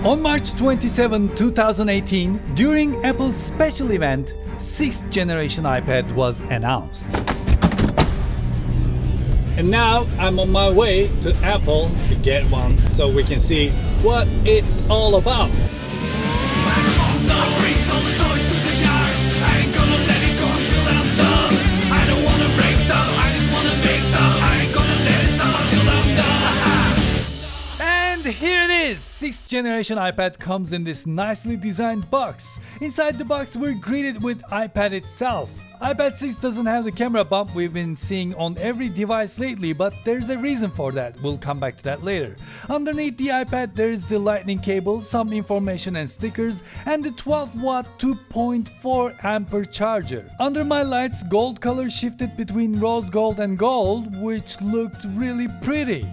On March 27, 2018, during Apple's special event, 6th generation iPad was announced. And now I'm on my way to Apple to get one so we can see what it's all about. Here it is! 6th generation iPad comes in this nicely designed box. Inside the box we're greeted with iPad itself. iPad 6 doesn't have the camera bump we've been seeing on every device lately, but there's a reason for that. We'll come back to that later. Underneath the iPad there's the lightning cable, some information and stickers, and the 12-watt 2.4 ampere charger. Under my lights, gold color shifted between rose gold and gold, which looked really pretty.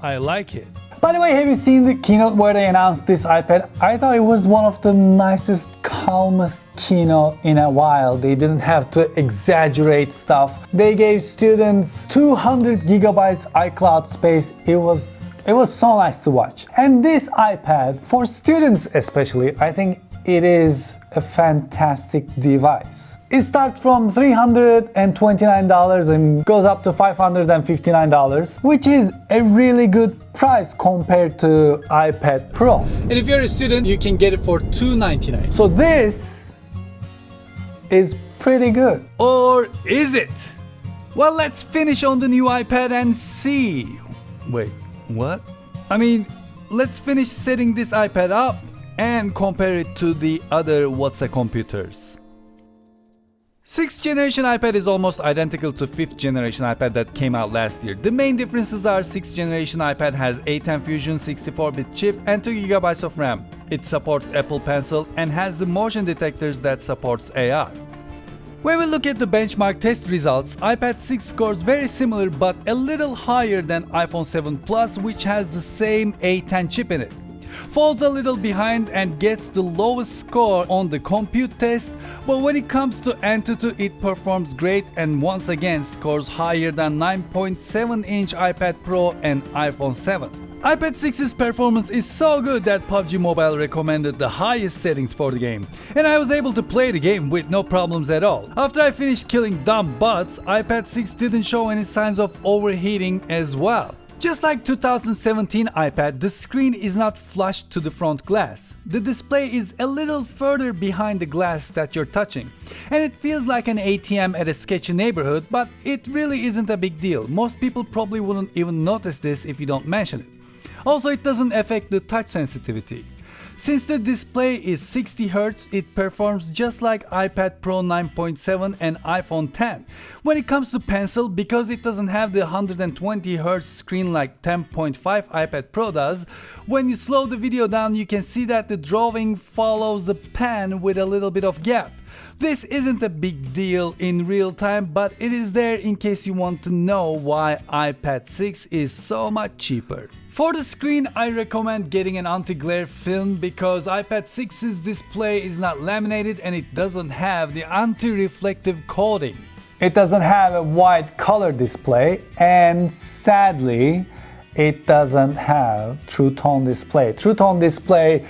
I like it. By the way, have you seen the keynote where they announced this iPad? I thought it was one of the nicest, calmest keynote in a while. They didn't have to exaggerate stuff. They gave students 200 gigabytes iCloud space. It was so nice to watch. And this iPad, for students especially, I think it is a fantastic device. It starts from $329 and goes up to $559, which is a really good price compared to iPad Pro. And if you're a student, you can get it for $299. So this is pretty good. Or is it? Well, let's finish on the new iPad and see. Wait, what? I mean, let's finish setting this iPad up and compare it to the other What's a computers. 6th generation iPad is almost identical to 5th generation iPad that came out last year. The main differences are 6th generation iPad has A10 Fusion 64-bit chip and 2GB of RAM. It supports Apple Pencil and has the motion detectors that supports AI. When we look at the benchmark test results, iPad 6 scores very similar but a little higher than iPhone 7 Plus, which has the same A10 chip in it. Falls a little behind and gets the lowest score on the compute test, but when it comes to Antutu it performs great and once again scores higher than 9.7-inch iPad Pro and iPhone 7. iPad 6's performance is so good that PUBG Mobile recommended the highest settings for the game, and I was able to play the game with no problems at all. After I finished killing dumb bots, iPad 6 didn't show any signs of overheating as well. Just like 2017 iPad, the screen is not flush to the front glass. The display is a little further behind the glass that you're touching. And it feels like an ATM at a sketchy neighborhood, but it really isn't a big deal. Most people probably wouldn't even notice this if you don't mention it. Also, it doesn't affect the touch sensitivity. Since the display is 60 Hz, it performs just like iPad Pro 9.7 and iPhone 10. When it comes to Pencil, because it doesn't have the 120 Hz screen like 10.5 iPad Pro does, when you slow the video down you can see that the drawing follows the pen with a little bit of gap. This isn't a big deal in real time, but it is there in case you want to know why iPad 6 is so much cheaper. For the screen, I recommend getting an anti-glare film because iPad 6's display is not laminated and it doesn't have the anti-reflective coating. It doesn't have a white color display and sadly, it doesn't have True Tone display. True Tone display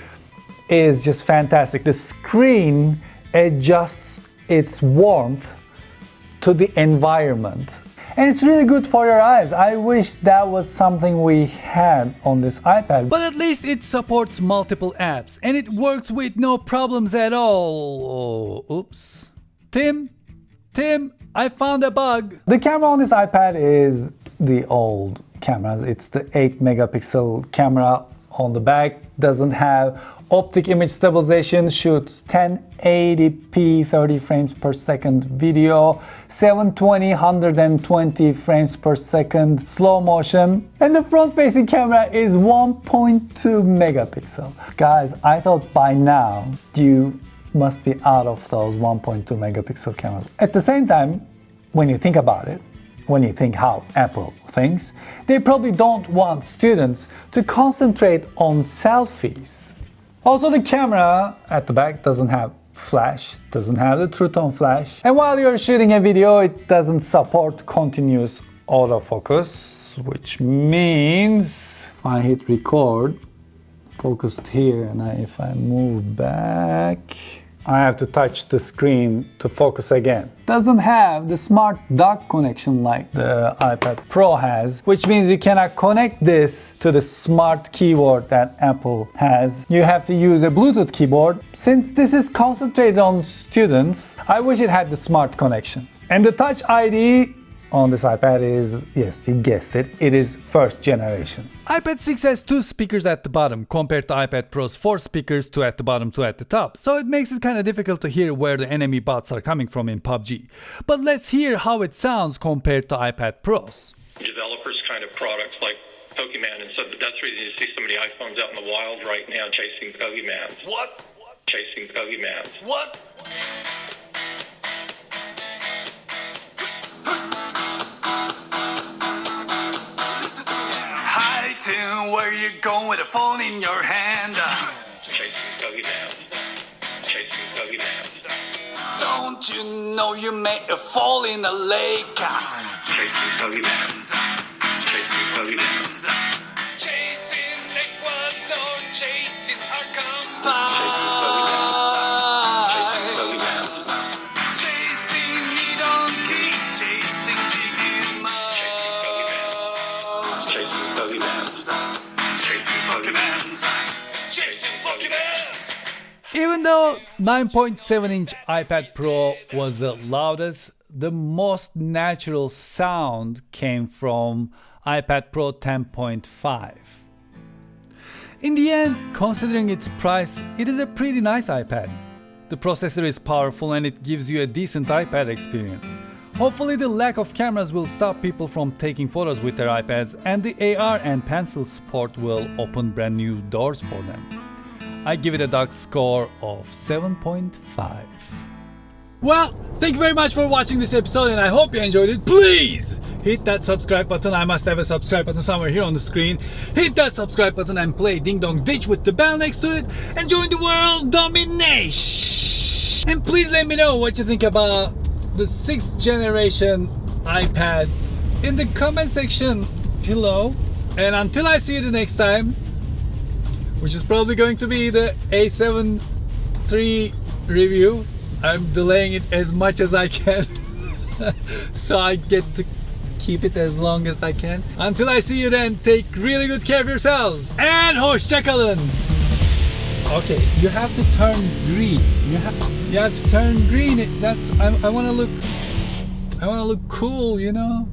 is just fantastic. The screen adjusts its warmth to the environment. And it's really good for your eyes. I wish that was something we had on this iPad. But at least it supports multiple apps and it works with no problems at all. Oh, oops. Tim, I found a bug. The camera on this iPad is the old cameras. It's the 8 megapixel camera on the back. Doesn't have optic image stabilization, shoots 1080p 30 frames per second video, 720 120 frames per second slow motion, and the front facing camera is 1.2 megapixel. Guys, I thought by now you must be out of those 1.2 megapixel cameras. At the same time, when you think about it, when you think how Apple thinks, they probably don't want students to concentrate on selfies. Also, the camera at the back doesn't have flash, doesn't have the True Tone flash. And while you're shooting a video, it doesn't support continuous autofocus, which means if I hit record focused here, and if I move back, I have to touch the screen to focus again. Doesn't have the smart dock connection like the iPad Pro has, which means you cannot connect this to the smart keyboard that Apple has. You have to use a Bluetooth keyboard. Since this is concentrated on students, I wish it had the smart connection. And the Touch ID on this iPad is, yes, you guessed it, it is first generation. iPad 6 has 2 speakers at the bottom compared to iPad Pro's 4 speakers, 2 at the bottom, 2 at the top. So it makes it kind of difficult to hear where the enemy bots are coming from in PUBG. But let's hear how it sounds compared to iPad Pro's. Developers kind of products like Pokemon, and so that's the reason you see so many iPhones out in the wild right now chasing Pokemons. What? Chasing Pokemons. What? Where you going with a phone in your hand? Chasing Pokemons. Chasing Pokemons. Don't you know you may fall in a lake? Chasing Pokemons. Chasing Pokemons. Chasing Ecuador, chasing Arkham. Chasing Pokemons. Chasing Pokemons. Chasing Donkey, chasing Chicken. Chasing Pokemons. Chasing Pokemons. Chasing Pokemons. Even though 9.7-inch iPad Pro was the loudest, the most natural sound came from iPad Pro 10.5. In the end, considering its price, it is a pretty nice iPad. The processor is powerful and it gives you a decent iPad experience. Hopefully the lack of cameras will stop people from taking photos with their iPads, and the AR and pencil support will open brand new doors for them. I give it a dock score of 7.5. Well, thank you very much for watching this episode, and I hope you enjoyed it. Please hit that subscribe button. I must have a subscribe button somewhere here on the screen. Hit that subscribe button and play Ding Dong Ditch with the bell next to it and join the world domination. And please let me know what you think about the 6th generation iPad in the comment section below. And until I see you the next time, which is probably going to be the A7 III review, I'm delaying it as much as I can so I get to keep it as long as I can. Until I see you then, take really good care of yourselves and hoşça kalın. Okay, you have to turn green. You have to turn green. I want to look cool, you know.